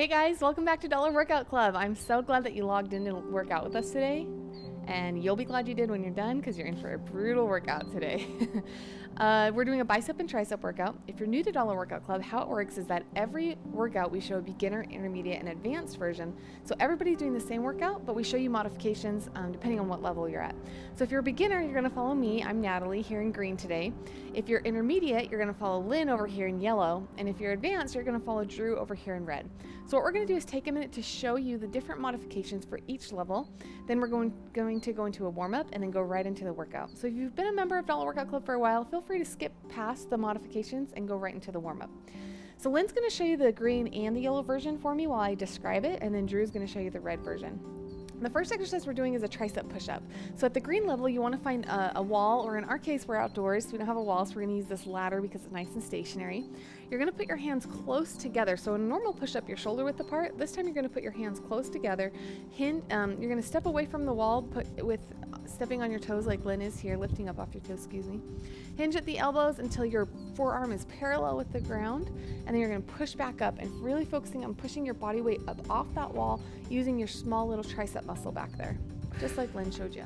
Hey guys, welcome back to Dollar Workout Club. I'm so glad that you logged in to work out with us today. And you'll be glad you did when you're done because you're in for a brutal workout today. We're doing a bicep and tricep workout. If you're new to Dollar Workout Club, how it works is that every workout we show a beginner, intermediate, and advanced version. So everybody's doing the same workout, but we show you modifications depending on what level you're at. So if you're a beginner, you're gonna follow me. I'm Natalie here in green today. If you're intermediate, you're gonna follow Lynn over here in yellow. And if you're advanced, you're gonna follow Drew over here in red. So what we're gonna do is take a minute to show you the different modifications for each level. Then we're going to go into a warm-up and then go right into the workout. So if you've been a member of Dollar Workout Club for a while, feel free to skip past the modifications and go right into the warm-up. So Lynn's going to show you the green and the yellow version for me while I describe it, and then Drew's going to show you the red version. The first exercise we're doing is a tricep push-up. So at the green level, you want to find a wall, or in our case, we're outdoors, so we don't have a wall, so we're going to use this ladder because it's nice and stationary. You're going to put your hands close together. So in a normal push-up, your shoulder width apart. This time you're going to put your hands close together. You're going to step away from the wall, stepping on your toes like Lynn is here, lifting up off your toes, excuse me. Hinge at the elbows until your forearm is parallel with the ground, and then you're going to push back up and really focusing on pushing your body weight up off that wall using your small little tricep muscle back there, just like Lynn showed you.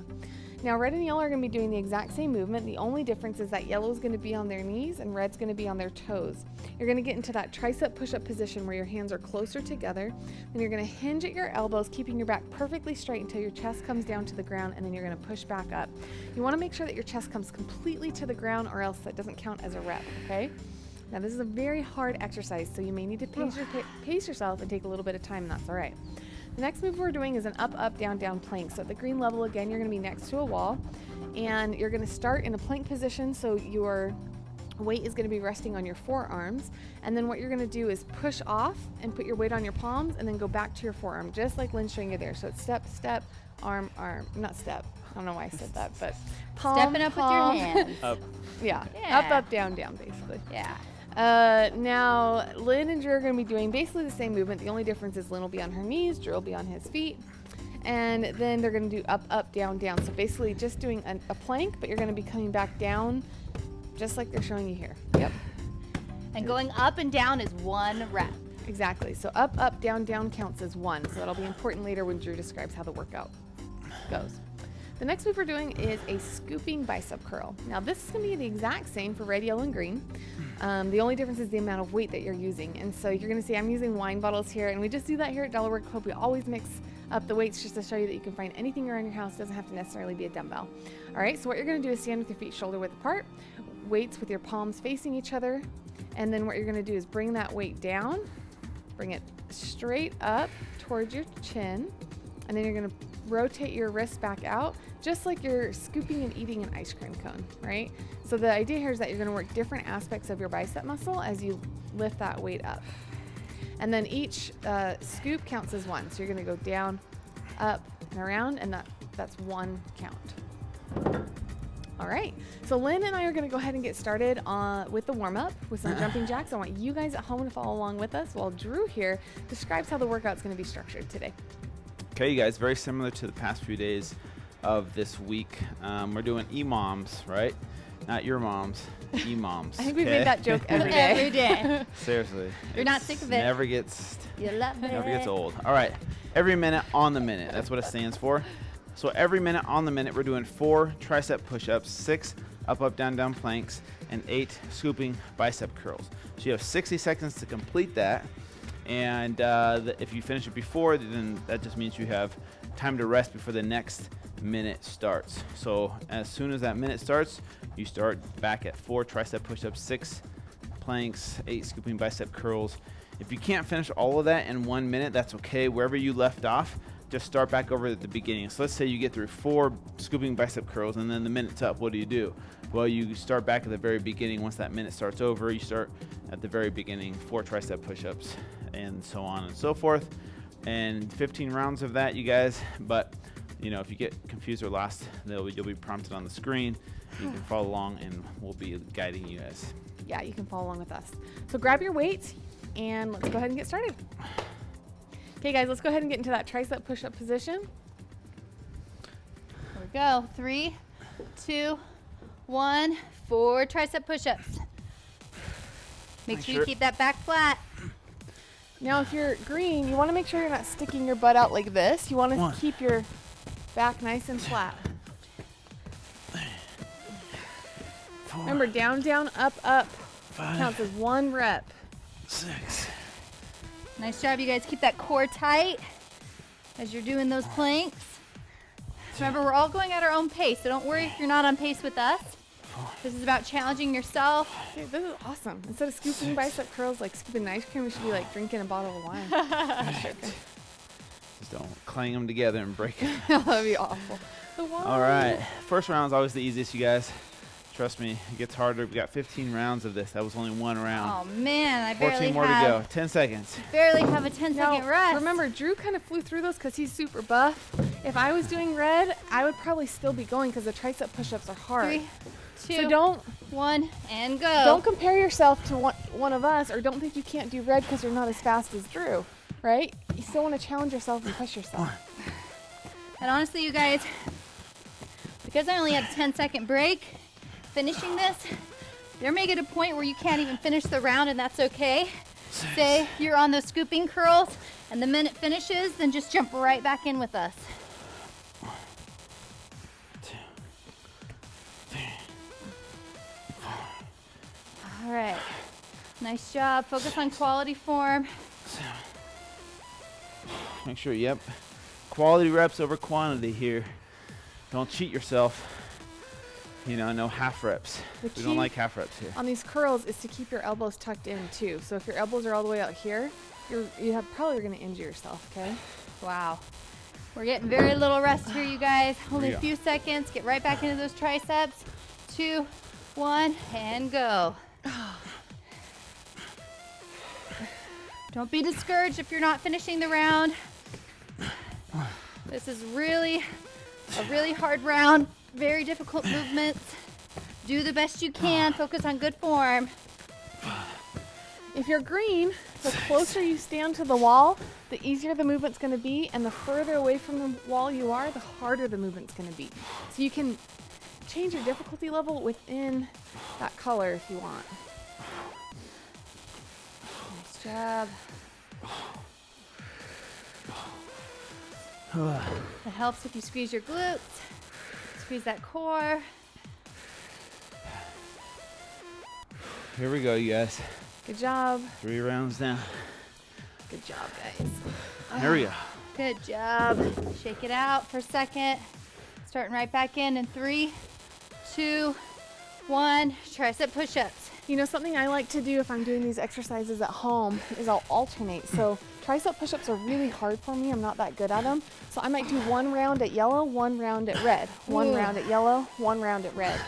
Now red and yellow are going to be doing the exact same movement. The only difference is that yellow is going to be on their knees and red's going to be on their toes. You're going to get into that tricep push-up position where your hands are closer together. Then you're going to hinge at your elbows, keeping your back perfectly straight until your chest comes down to the ground, and then you're going to push back up. You want to make sure that your chest comes completely to the ground, or else that doesn't count as a rep, okay? Now this is a very hard exercise, so you may need to pace yourself and take a little bit of time, and that's all right. The next move we're doing is an up, up, down, down plank. So at the green level, again, you're going to be next to a wall, and you're going to start in a plank position, so your weight is going to be resting on your forearms. And then what you're going to do is push off and put your weight on your palms, and then go back to your forearm, just like Lynn's showing you there. So it's step, step, arm, arm. Not step. I don't know why I said that, but palm, stepping up palm. with your hands. Up. Yeah. Up, down, down, basically. Yeah. Now Lynn and Drew are going to be doing basically the same movement. The only difference is Lynn will be on her knees, Drew will be on his feet, and then they're going to do up, up, down, down. So basically just doing a plank, but you're going to be coming back down just like they're showing you here. Yep. And going up and down is one rep. Exactly. So up, up, down, down counts as one. So that'll be important later when Drew describes how the workout goes. The next move we're doing is a scooping bicep curl. Now this is going to be the exact same for red, yellow, and green. The only difference is the amount of weight that you're using. And so you're going to see I'm using wine bottles here, and we just do that here at Dollar Workout Club. We always mix up the weights just to show you that you can find anything around your house. It doesn't have to necessarily be a dumbbell. All right, so what you're going to do is stand with your feet shoulder width apart, weights with your palms facing each other, and then what you're going to do is bring that weight down, bring it straight up towards your chin, and then you're going to rotate your wrists back out, just like you're scooping and eating an ice cream cone, right? So the idea here is that you're going to work different aspects of your bicep muscle as you lift that weight up. And then each scoop counts as one. So you're going to go down, up, and around, and that's one count. All right, so Lynn and I are going to go ahead and get started with the warm-up with some jumping jacks. I want you guys at home to follow along with us while Drew here describes how the workout's going to be structured today. Okay, you guys, very similar to the past few days of this week. We're doing e-moms, right? Not your moms, e-moms. I think we've made that joke every day. Every day. Seriously. You're not sick of it. Never gets old. All right, every minute on the minute. That's what it stands for. So every minute on the minute, we're doing 4 tricep push-ups, 6 up, up, down, down planks, and 8 scooping bicep curls. So you have 60 seconds to complete that. And if you finish it before, then that just means you have time to rest before the next minute starts. So as soon as that minute starts, you start back at 4 tricep push-ups, 6 planks, 8 scooping bicep curls. If you can't finish all of that in 1 minute, that's okay. Wherever you left off, just start back over at the beginning. So let's say you get through 4 scooping bicep curls, and then the minute's up. What do? Well, you start back at the very beginning. Once that minute starts over, you start at the very beginning, 4 tricep push-ups, and so on and so forth. And 15 rounds of that, you guys. But if you get confused or lost, you'll be prompted on the screen. You can follow along, and we'll be guiding you guys. Yeah, you can follow along with us. So grab your weights, and let's go ahead and get started. Okay, guys, let's go ahead and get into that tricep push-up position. Here we go. 3, 2, 1. 4 tricep push-ups. Make sure you keep that back flat. Now, if you're green, you want to make sure you're not sticking your butt out like this. You want to keep your back nice and flat. 4, Remember, down, down, up, up 5, counts as 1 rep. 6. Nice job, you guys. Keep that core tight as you're doing those planks. Remember, we're all going at our own pace, so don't worry if you're not on pace with us. This is about challenging yourself. Dude, this is awesome. Instead of scooping bicep curls like scooping ice cream, we should be like drinking a bottle of wine. Just don't clang them together and break them. That'd be awful. All right. First round's always the easiest, you guys. Trust me, it gets harder. We got 15 rounds of this. That was only 1 round. Oh man, I 14 more to go. 10 seconds. barely have a 10-second Now, rest. remember, Drew kind of flew through those because he's super buff. If I was doing red, I would probably still be going because the tricep push-ups are hard. 3, 2, So don't 1, and go. Don't compare yourself to one of us, or don't think you can't do red because you're not as fast as Drew, right? You still want to challenge yourself and push yourself. And honestly, you guys, because I only had a 10-second break, finishing this, there may get a point where you can't even finish the round, and that's okay. Say you're on those scooping curls, and the minute finishes, then just jump right back in with us. 1, 2, 3, 4. All right. Nice job. Focus on quality form. 7. Make sure, yep. Quality reps over quantity here. Don't cheat yourself. You know, no half reps. We don't like half reps here. On these curls is to keep your elbows tucked in too. So if your elbows are all the way out here, you probably going to injure yourself, okay? Wow. We're getting very little rest here, you guys. Only we a go. few seconds. Get right back into those triceps. 2, 1, and go. Don't be discouraged if you're not finishing the round. This is really a really hard round. Very difficult movements. Do the best you can. Focus on good form. If you're green, the closer you stand to the wall, the easier the movement's going to be, and the further away from the wall you are, the harder the movement's going to be. So you can change your difficulty level within that color if you want. Nice job. It helps if you squeeze your glutes. Squeeze that core. Here we go, you guys. Good job. 3 rounds down. Good job, guys. Here we go. Good job. Shake it out for a second. Starting right back in 3, 2, 1. Tricep push-ups. You know, something I like to do if I'm doing these exercises at home is I'll alternate. So tricep push-ups are really hard for me. I'm not that good at them. So I might do 1 round at yellow, 1 round at red. 1 round at yellow, 1 round at red.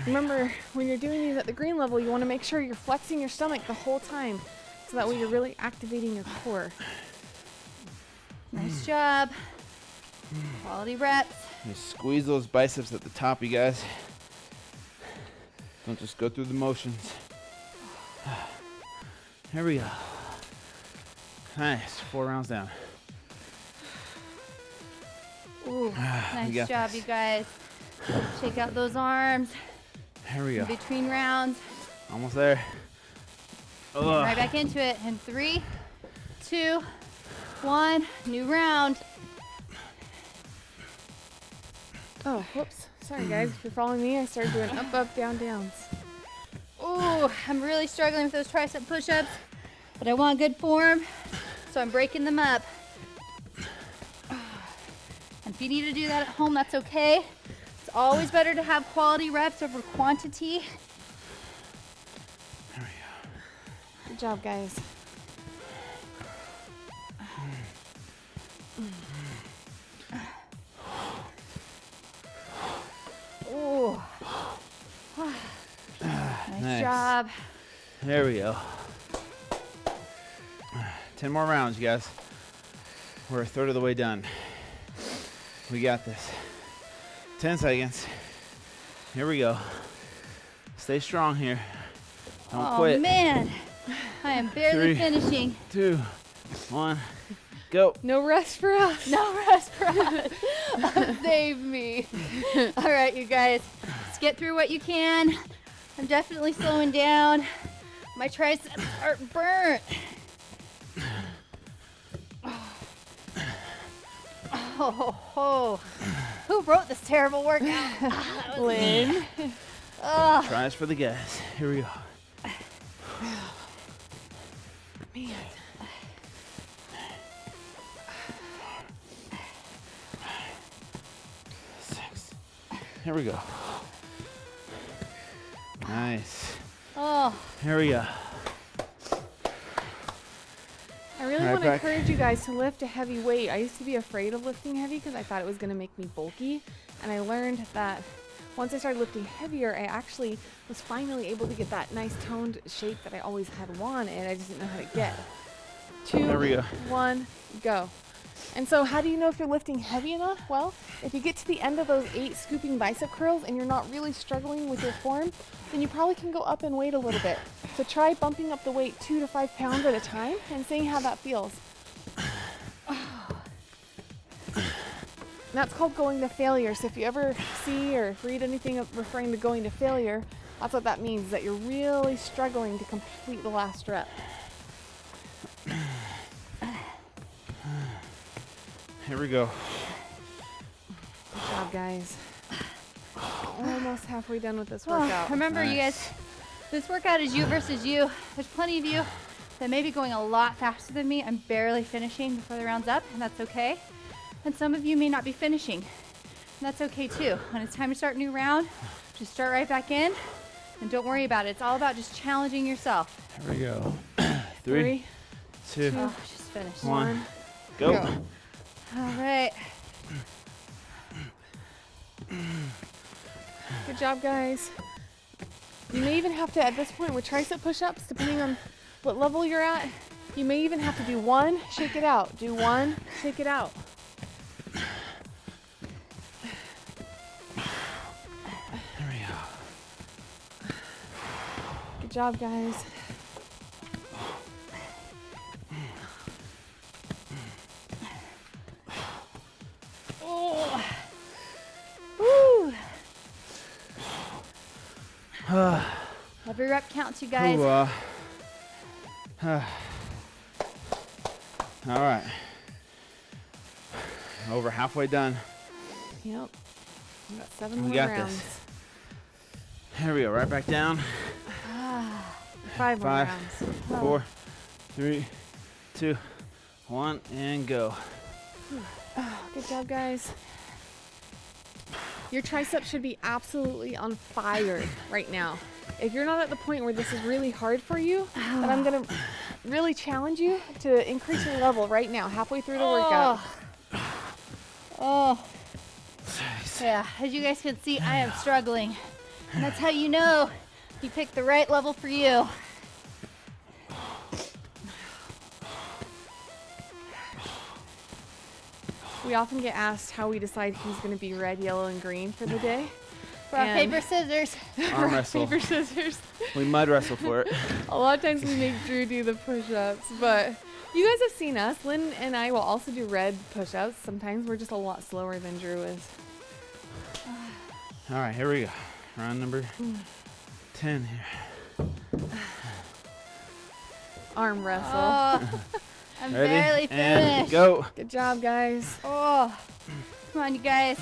Remember, when you're doing these at the green level, you want to make sure you're flexing your stomach the whole time, so that way you're really activating your core. Nice job. Quality reps. Just squeeze those biceps at the top, you guys. Don't just go through the motions. Here we go. Nice. 4 rounds down. Ooh, We nice got job, this. you guys. Shake out those arms Here we in go. between rounds. Almost there. Ugh. Right back into it in 3, 2, 1. New round. Oh, whoops. Sorry, guys. If you're following me, I started doing up, up, down, downs. Ooh, I'm really struggling with those tricep push-ups, but I want good form, so I'm breaking them up. And if you need to do that at home, that's okay. It's always better to have quality reps over quantity. There we go. Good job, guys. Ooh. Nice Nice. job. There we go. 10 more rounds, you guys. We're a third of the way done. We got this. 10 seconds. Here we go. Stay strong here. Don't Oh quit. man, I am barely 3, finishing. 2, 1. Go. No rest for us. No rest for us. Save me. All right, you guys. Let's get through what you can. I'm definitely slowing down. My triceps are burnt. Oh. Who wrote this terrible workout? Lynn. Try this for the guys. Here we go. Man. 6. Here we go. Nice. Oh. Here we go. I really Right want to back. encourage you guys to lift a heavy weight. I used to be afraid of lifting heavy because I thought it was going to make me bulky. And I learned that once I started lifting heavier, I actually was finally able to get that nice toned shape that I always had wanted. I just didn't know how to get. 2, There we go. 1, go. And so how do you know if you're lifting heavy enough? Well, if you get to the end of those 8 scooping bicep curls and you're not really struggling with your form, then you probably can go up in weight a little bit. So try bumping up the weight 2 to 5 pounds at a time and seeing how that feels. And that's called going to failure. So if you ever see or read anything referring to going to failure, that's what that means, that you're really struggling to complete the last rep. Here we go. Good job, guys. Almost halfway done with this Oh, workout. remember, you guys, this workout is you versus you. There's plenty of you that may be going a lot faster than me. I'm barely finishing before the round's up, and that's okay. And some of you may not be finishing, and that's okay too. When it's time to start a new round, just start right back in, and don't worry about it. It's all about just challenging yourself. Here we go. 3, 2, Oh, just finished. 1. Go. Go. All right. Good job, guys. You may even have to, at this point with tricep push-ups, depending on what level you're at, you may even have to do 1, shake it out. Do 1, shake it out. There we go. Good job, guys. Oh. Woo. Every rep counts, you guys. Ooh, all right. Over halfway done. Yep. We got 7 We more got rounds. this. Here we go. Right back down. 5 more 5, rounds. 4, 3, 2, 1, and go. Good job, guys. Your triceps should be absolutely on fire right now. If you're not at the point where this is really hard for you, then I'm going to really challenge you to increase your level right now, halfway through the workout. Oh. Yeah, as you guys can see, I am struggling. And that's how you know you picked the right level for you. We often get asked how we decide who's going to be red, yellow, and green for the day. Rock, And- paper, scissors. Arm wrestle. Paper, scissors. We mud wrestle for it. A lot of times we make Drew do the push-ups, but you guys have seen us. Lynn and I will also do red push-ups. Sometimes we're just a lot slower than Drew is. All right, here we go. Round number 10 here. Arm wrestle. Oh, I'm Ready? barely And finished. go. Good job, guys. Oh, come on, you guys.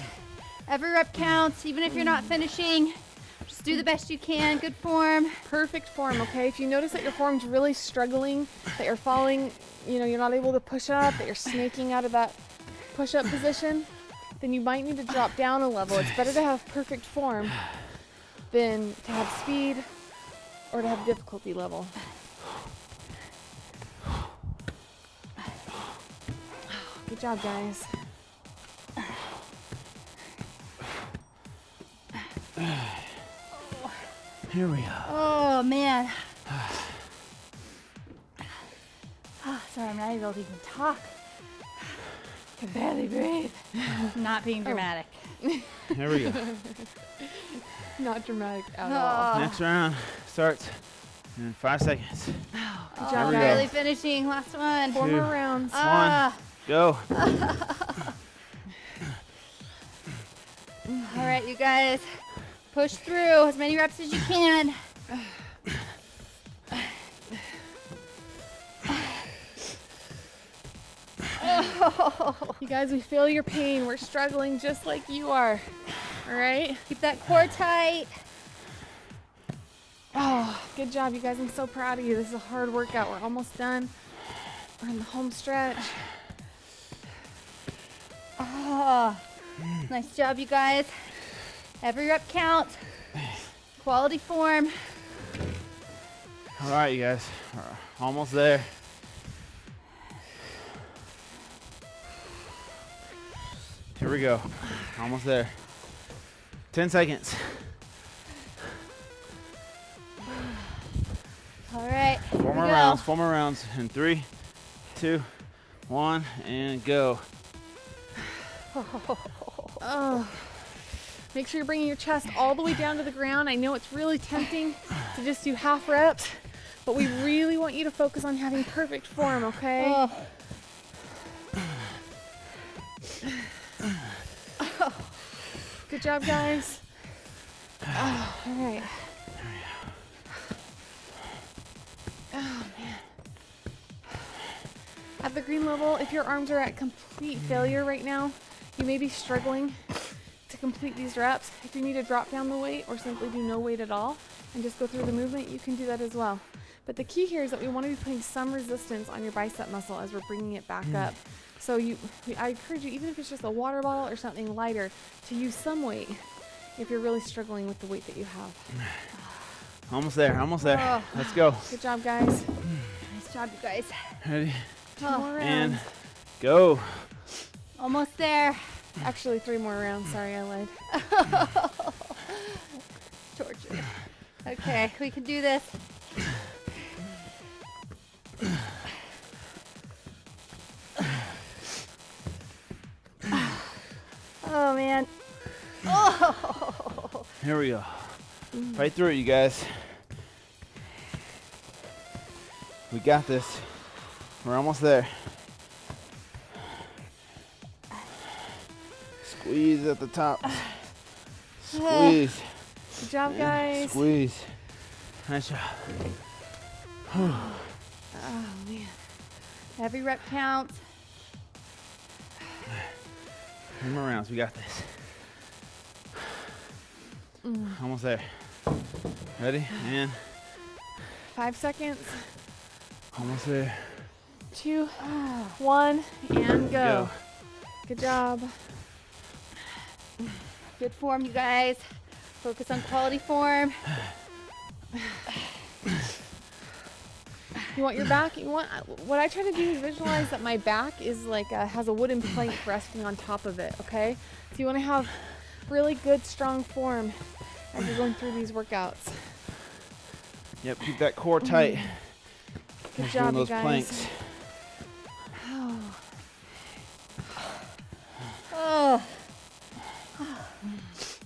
Every rep counts, even if you're not finishing. Just do the best you can. Good form. Perfect form, okay? If you notice that your form's really struggling, that you're falling, you're not able to push up, that you're snaking out of that push-up position, then you might need to drop down a level. It's better to have perfect form than to have speed or to have difficulty level. Good job, guys. Here we go. Oh, man. Oh, sorry, I'm not able to even talk. I can barely breathe. Not being dramatic. Here we go. Not dramatic at all. Oh, Next round starts in 5 seconds. Good oh, job, we go. barely guys. finishing. Last one. 4 more rounds. Ah, Go. All right, you guys, push through as many reps as you can. You guys, we feel your pain. We're struggling just like you are. All right? Keep that core tight. Oh, good job, you guys. I'm so proud of you. This is a hard workout. We're almost done. We're in the home stretch. Oh, nice job, you guys. Every rep counts. Quality form. All right, you guys. Almost there. Here we go. Almost there. 10 seconds. All right. Four more rounds. 4 more rounds. In 3, 2, 1, and go. Oh. Make sure you're bringing your chest all the way down to the ground. I know it's really tempting to just do half reps, but we really want you to focus on having perfect form, okay? Oh. Good job, guys. Oh, all right. Oh, man. At the green level, if your arms are at complete failure right now, you may be struggling to complete these reps. If you need to drop down the weight or simply do no weight at all and just go through the movement, you can do that as well. But the key here is that we want to be putting some resistance on your bicep muscle as we're bringing it back up. So I encourage you, even if it's just a water bottle or something lighter, to use some weight if you're really struggling with the weight that you have. Almost there. Almost there. Oh. Let's go. Good job, guys. Nice job, you guys. Ready? 2 more And rounds. go. Almost there. Actually, 3 more rounds. Sorry, I lied. Torture. Okay, we can do this. Oh, man. Oh. Here we go. Right through it, you guys. We got this. We're almost there. Squeeze at the top. Squeeze. Good job, guys. Squeeze. Nice job. Oh, man. Every rep counts. 3 more rounds. We got this. Almost there. Ready? And 5 seconds. almost there. 2, 1, and go. Good job. Good form, you guys. Focus on quality form. You want your back? What I try to do is visualize that my back is like has a wooden plank resting on top of it. Okay, so you want to have really good, strong form as you're going through these workouts. Yep. Keep that core tight. Good As job, doing you those guys. planks. Oh. This is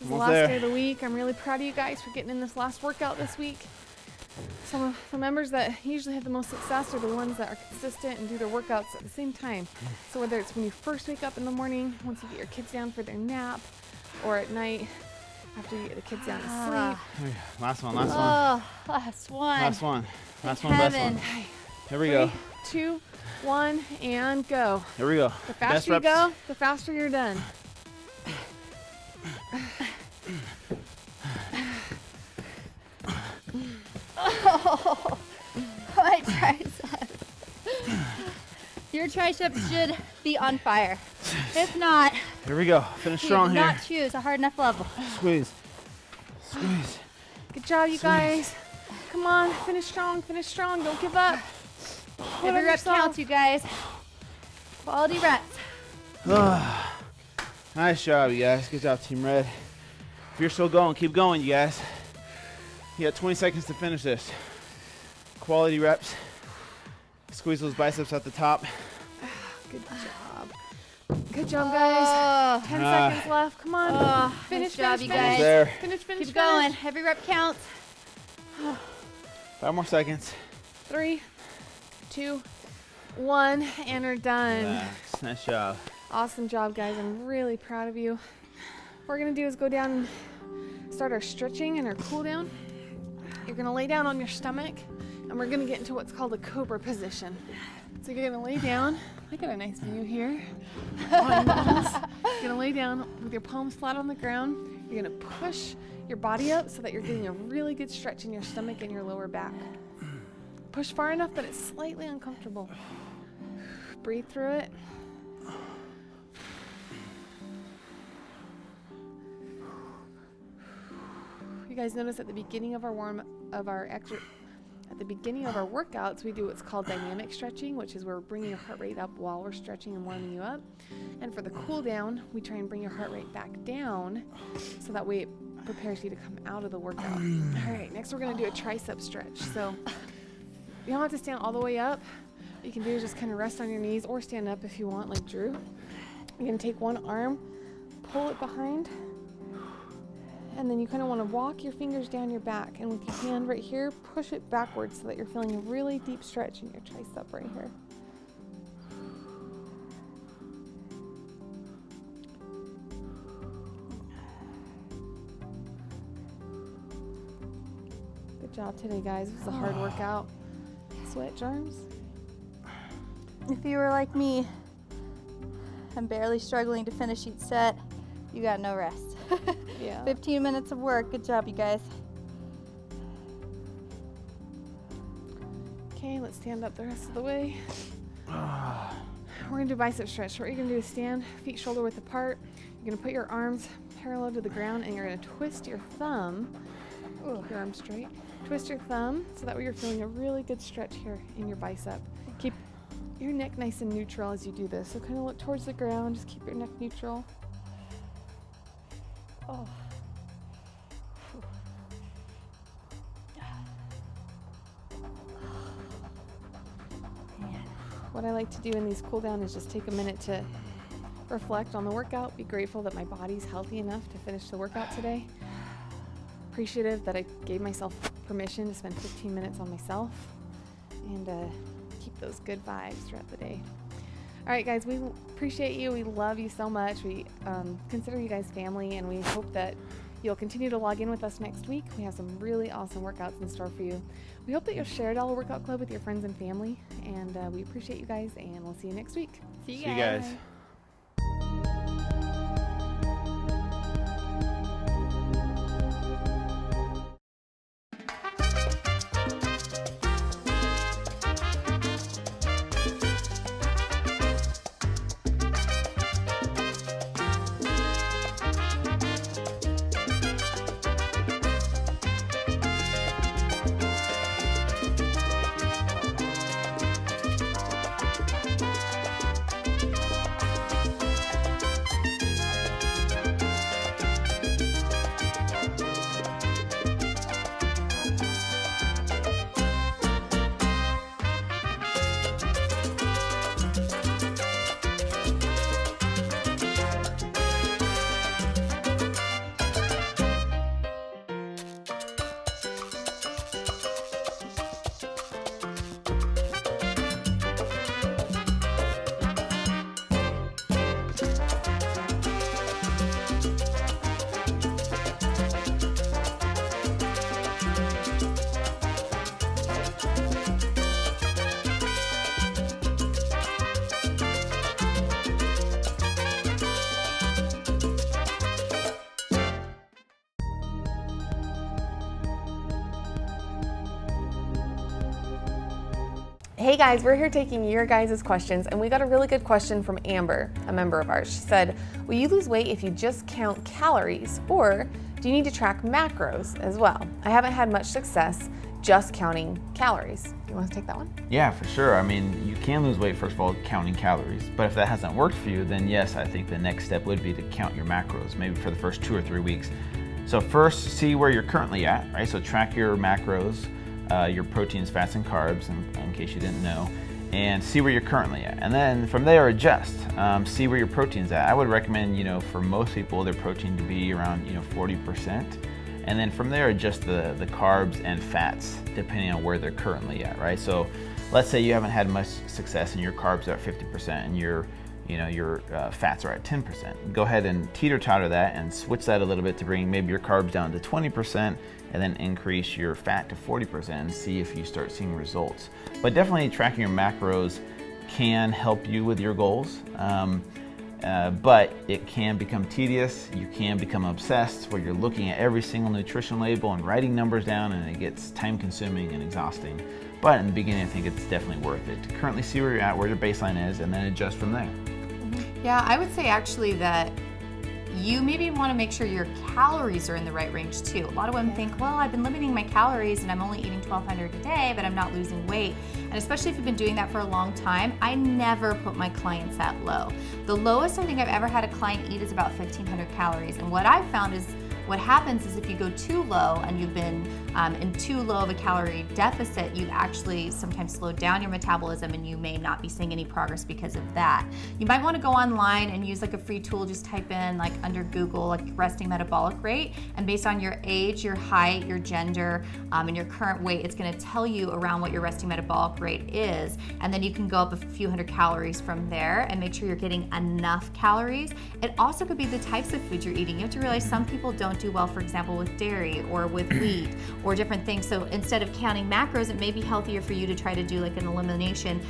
the Almost last there. day of the week. I'm really proud of you guys for getting in this last workout this week. Some of the members that usually have the most success are the ones that are consistent and do their workouts at the same time. So whether it's when you first wake up in the morning, once you get your kids down for their nap, or at night after you get the kids down to sleep. Here we go. Last one. Last one. Oh, last one. Last one. Last Thank one. Best heaven. one. Here we go. 3, 2, 1, and go. Here we go. The Best faster you reps. go, the faster you're done. Oh, my triceps. Your triceps should be on fire. If not, Here we go. Finish you strong do here. not choose a hard enough level. Squeeze. Squeeze. Good job, you guys. Come on, finish strong, don't give up. Put Every on rep yourself. counts, you guys. Quality reps. Nice job, you guys. Good job, Team Red. If you're still going, keep going, you guys. You got 20 seconds to finish this. Quality reps. Squeeze those biceps at the top. Good job. Good job, guys. 10 seconds left. Come on. Oh, Finish, nice job, finish, you finish. guys. There. Finish. Keep going. Every rep counts. 5 more seconds. 3, 2, 1, and we're done. Relax. Nice job. Awesome job, guys. I'm really proud of you. What we're gonna do is go down and start our stretching and our cool down. You're gonna lay down on your stomach, and we're gonna get into what's called a cobra position. So you're gonna lay down. I got a nice view here. You're gonna lay down with your palms flat on the ground. You're gonna push your body up so that you're getting a really good stretch in your stomach and your lower back. Push far enough that it's slightly uncomfortable. Breathe through it. You guys notice at the beginning of our workouts, we do what's called dynamic stretching, which is where we're bringing your heart rate up while we're stretching and warming you up. And for the cool down, we try and bring your heart rate back down so that way it prepares you to come out of the workout. All right, next we're gonna do a tricep stretch. So you don't have to stand all the way up. What you can do is just kind of rest on your knees or stand up if you want, like Drew. You're gonna take one arm, pull it behind, and then you kind of want to walk your fingers down your back, and with your hand right here, push it backwards so that you're feeling a really deep stretch in your tricep right here. Good job today, guys. It was a hard workout. Sweat, germs? If you were like me, I'm barely struggling to finish each set. You got no rest. Yeah. 15 minutes of work. Good job, you guys. Okay, let's stand up the rest of the way. We're gonna do bicep stretch. What you're gonna do is stand, feet shoulder width apart. You're gonna put your arms parallel to the ground, and you're gonna twist your thumb. Your arm straight. Twist your thumb so that way you're feeling a really good stretch here in your bicep. Keep your neck nice and neutral as you do this. So kind of look towards the ground. Just keep your neck neutral. Oh. What I like to do in these cool down is just take a minute to reflect on the workout, be grateful that my body's healthy enough to finish the workout today, appreciative that I gave myself permission to spend 15 minutes on myself, and keep those good vibes throughout the day. All right, guys, we appreciate you. We love you so much. We consider you guys family, and we hope that you'll continue to log in with us next week. We have some really awesome workouts in store for you. We hope that you'll share Dollar Workout Club with your friends and family, and we appreciate you guys, and we'll see you next week. See you guys. Hey guys, we're here taking your guys' questions, and we got a really good question from Amber, a member of ours. She said, will you lose weight if you just count calories, or do you need to track macros as well? I haven't had much success just counting calories. You want to take that one? Yeah, for sure. I mean, you can lose weight, first of all, counting calories. But if that hasn't worked for you, then yes, I think the next step would be to count your macros, maybe for the first 2 or 3 weeks. So first, see where you're currently at, right? So track your macros, your proteins, fats, and carbs, in case you didn't know, and see where you're currently at. And then from there, adjust. See where your protein's at. I would recommend, for most people, their protein to be around, 40%. And then from there, adjust the carbs and fats depending on where they're currently at, right? So let's say you haven't had much success and your carbs are at 50% and your fats are at 10%. Go ahead and teeter-totter that and switch that a little bit to bring maybe your carbs down to 20% and then increase your fat to 40% and see if you start seeing results. But definitely tracking your macros can help you with your goals. But it can become tedious. You can become obsessed where you're looking at every single nutrition label and writing numbers down, and it gets time consuming and exhausting. But in the beginning, I think it's definitely worth it to currently see where you're at, where your baseline is, and then adjust from there. Yeah, I would say actually that you maybe want to make sure your calories are in the right range too. A lot of women think, well, I've been limiting my calories and I'm only eating 1,200 a day, but I'm not losing weight. And especially if you've been doing that for a long time, I never put my clients that low. The lowest I think I've ever had a client eat is about 1,500 calories. And what I've found is what happens is if you go too low and you've been in too low of a calorie deficit, you actually sometimes slow down your metabolism and you may not be seeing any progress because of that. You might want to go online and use like a free tool, just type in like under Google, like resting metabolic rate, and based on your age, your height, your gender, and your current weight, it's going to tell you around what your resting metabolic rate is, and then you can go up a few hundred calories from there and make sure you're getting enough calories. It also could be the types of foods you're eating. You have to realize some people don't do well, for example, with dairy or with wheat or different things. So instead of counting macros, it may be healthier for you to try to do like an elimination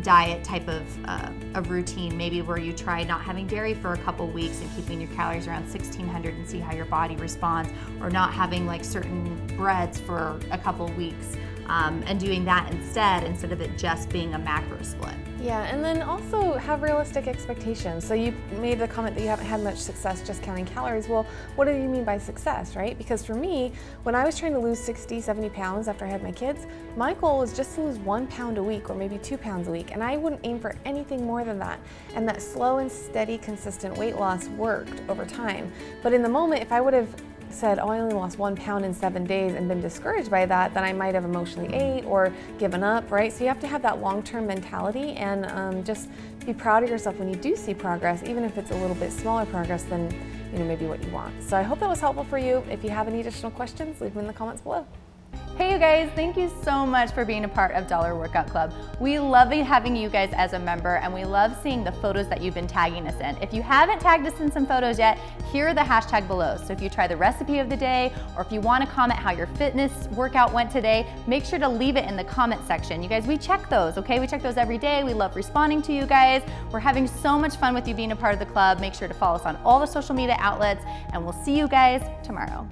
diet type of routine, maybe where you try not having dairy for a couple weeks and keeping your calories around 1,600 and see how your body responds, or not having like certain breads for a couple weeks and doing that instead of it just being a macro split. Yeah, and then also have realistic expectations. So you made the comment that you haven't had much success just counting calories. Well, what do you mean by success, right? Because for me, when I was trying to lose 60, 70 pounds after I had my kids, my goal was just to lose 1 pound a week or maybe 2 pounds a week. And I wouldn't aim for anything more than that. And that slow and steady, consistent weight loss worked over time. But in the moment, if I would have said, oh, I only lost 1 pound in 7 days and been discouraged by that, then I might have emotionally ate or given up, right? So you have to have that long-term mentality and just be proud of yourself when you do see progress, even if it's a little bit smaller progress than maybe what you want. So I hope that was helpful for you. If you have any additional questions, leave them in the comments below. Hey you guys, thank you so much for being a part of Dollar Workout Club. We love having you guys as a member, and we love seeing the photos that you've been tagging us in. If you haven't tagged us in some photos yet, here are the hashtag below. So if you try the recipe of the day, or if you want to comment how your fitness workout went today, make sure to leave it in the comment section. You guys, we check those, okay? We check those every day. We love responding to you guys. We're having so much fun with you being a part of the club. Make sure to follow us on all the social media outlets, and we'll see you guys tomorrow.